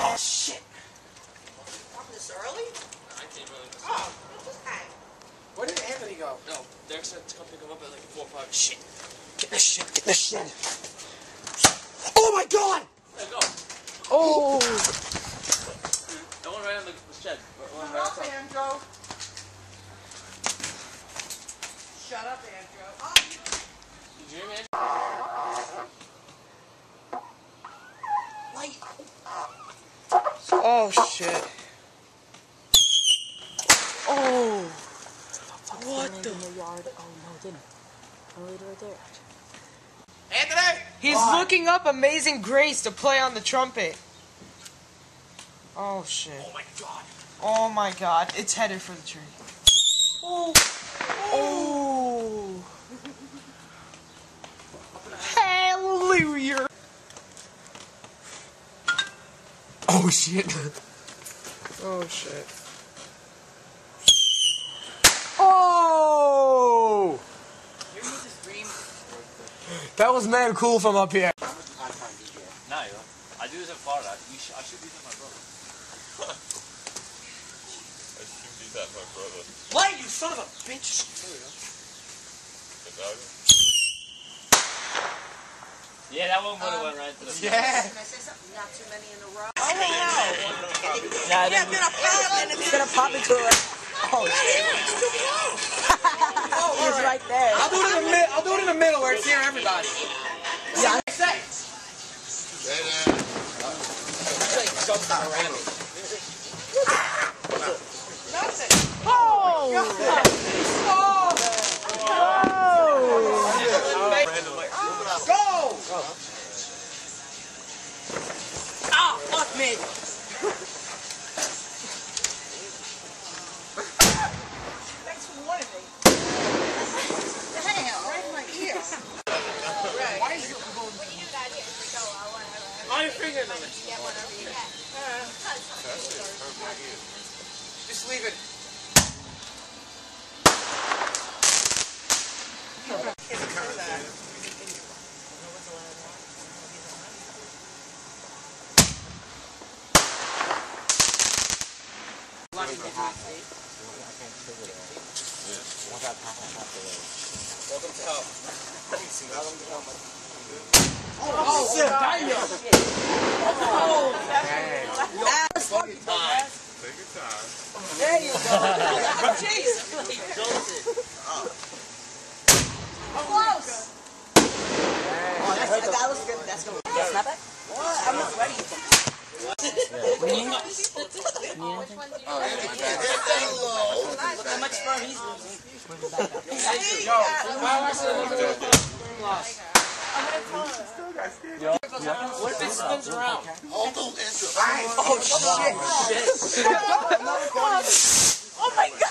Oh shit! This early? I came early. Oh, just hang. Where did Anthony go? No, they're expected to come pick him up at like 4 or 5. Shit! Get this shit! Get this shit! Oh my god! There you go. Oh! That one right on the shed. Shut up, Andrew. Shut up, Andrew. Oh. You dream, man? Light. Oh shit! Oh! What the? In the yard. Oh no, it didn't. Oh, it right there. Anthony! He's looking up Amazing Grace to play on the trumpet. Oh shit. Oh my god. Oh my god. It's headed for the tree. Oh. Oh. Hallelujah. Oh shit. Oh shit. Oh! That was mad cool from up here. Nah, yo. I do this in Florida. I should do this with my brother. I should do that, my brother. Light, you son of a bitch! Yeah, that one would have went right to the Yeah! Can I say something? Not too many in a row. Oh no! Yeah, It's gonna pop and it's gonna pop into it. Oh shit! He's right there. I'll do it in the middle. I'll do it in the middle where it's near everybody. Yeah. Say. nothing. Oh! Go! Oh, fuck me. Thanks for warning me. Damn, right in my ear. Right. Why is it on your finger? Just leave it. Welcome to hell. Oh, shit! Damn! Oh, Take your time. there you go. Jesus. Close. Oh, that was good. That's good. Snap it? What? I'm not ready. Look how much sperm he's losing. Yo, what if it spins around? Oh, shit. Oh, my God.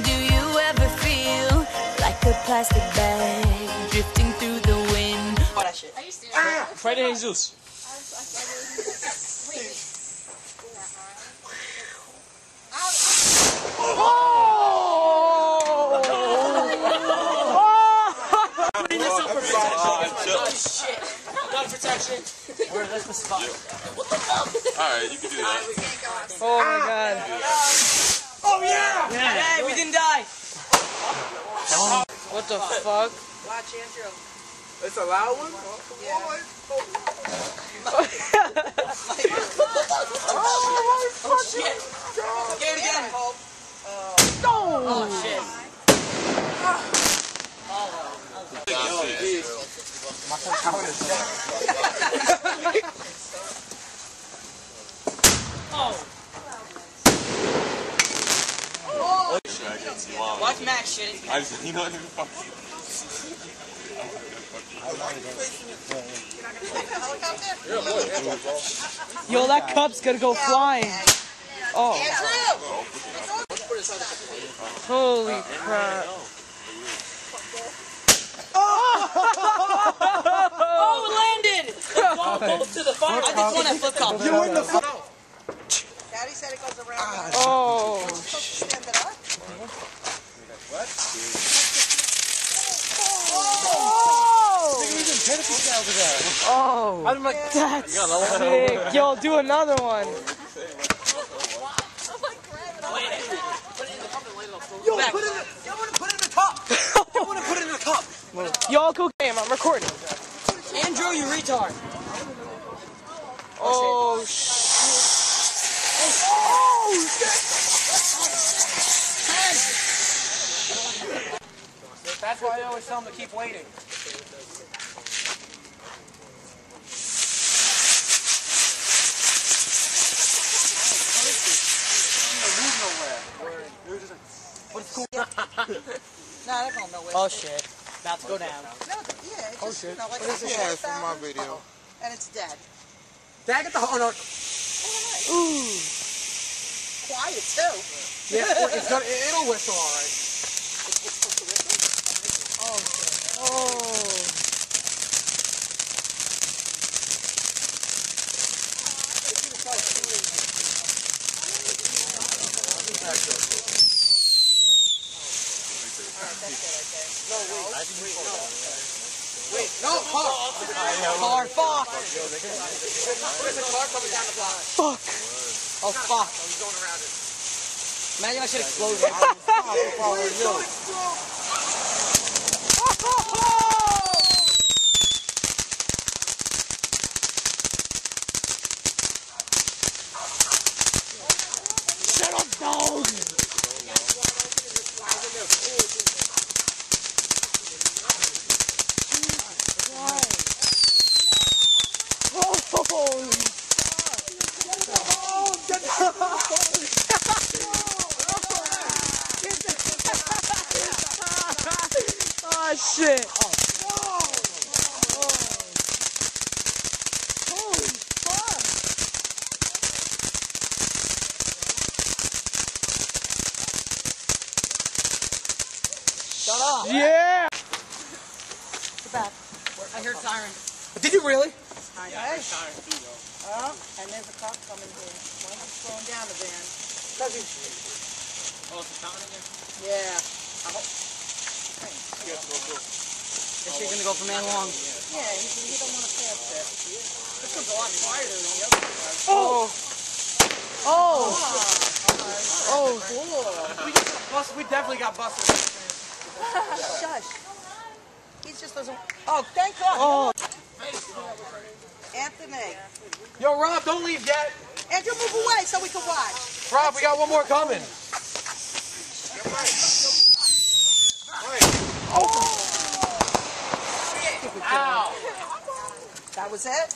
Do you ever feel like a plastic bag drifting through the wind? Oh, that shit. Friday Jesus. Shit. Gun protection. Where's this spot? Alright, you can do that. Oh my god. Oh, yeah. Hey, we didn't die. What the fuck? Watch, Andrew. It's a loud one? Yeah. Oh shit. Get it again. Oh shit. Watch Max shit. You know what? Yo, that cup's gonna go flying. Oh. Holy crap. Oh, it landed. The ball goes to the farm. I just won that flip top. You win the flip. Daddy said it goes around. Oh. Stand it up. What? Oh! Oh, I'm like, that's you got another one? sick. Yo, do another one. Yo, put it in the cup. You want to put it in the cup. Y'all cool game. I'm recording. Andrew, you retard. Oh shit. That's why I always tell them to keep waiting. No, they're going nowhere. Oh shit. About to go down. No, yeah, it's just, you know, like What is this a for my video? and it's dead. Dad, get the oh no. Quiet, too. Yeah, it's gonna, it'll whistle all right. Wait, no, car. Car, fuck. There's a car coming down the block. Fuck. Oh, fuck. He's going around it. Imagine I should explode it. Please don't explode. Shut up, dog. Oh shit. Shut up. Yeah. Get back. I heard siren. Did you really? And there's a cop coming here. Why am I slowing down the van? Oh, it's a fountain in there? Yeah. This shit's gonna go for man long. Yeah, he don't want to pass that. This one's a lot quieter than the other one. Oh. Oh. Oh. We definitely got busted. Shush. He just doesn't. Oh, thank God. Oh. Anthony. Yo, Rob, don't leave yet. Andrew, move away so we can watch. Rob, we got one more coming. Ow. That was it?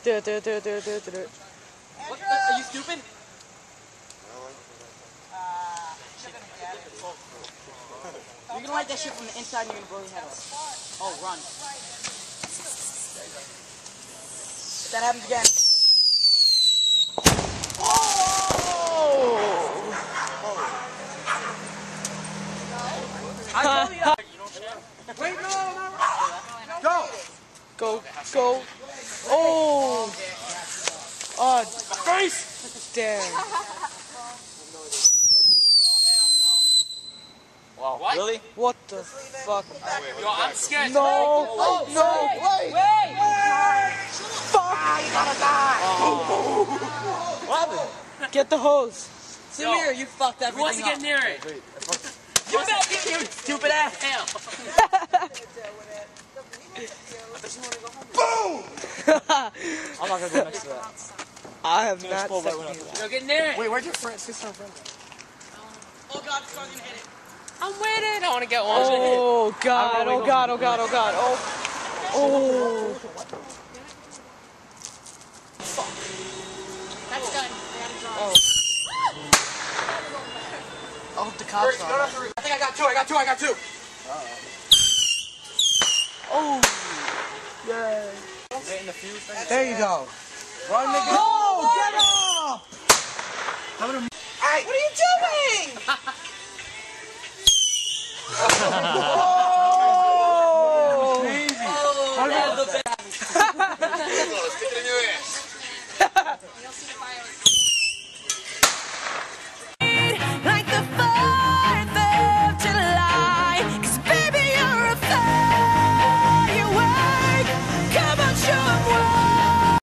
Do. What? Are you stupid? You're gonna light that shit from the inside and you're gonna blow your head off. Oh, run. If that happens again. I told you. Wait, no. Go. Go. Oh. Oh. Face. Damn. Wow. What? Really? What the fuck? Yo, I'm scared. No. Oh, No. Wait. Fuck. What happened? Get the hose. Samir, you fucked everything Who wants to get up. near it? Get back here, you stupid ass. Hell. I'm not gonna go next to that. I have not explode right seen when I that. Yo, get near it. Wait, where's your friend? Sister and friend? Oh, God, it's going to hit it. I'm waiting. I want to get one. Oh god, oh god, oh god, oh god, oh. Oh. That's done. Oh. I hope the cops are. I think I got two. Oh. Yeah. There you go. Run, nigga. Oh, get up! What are you doing?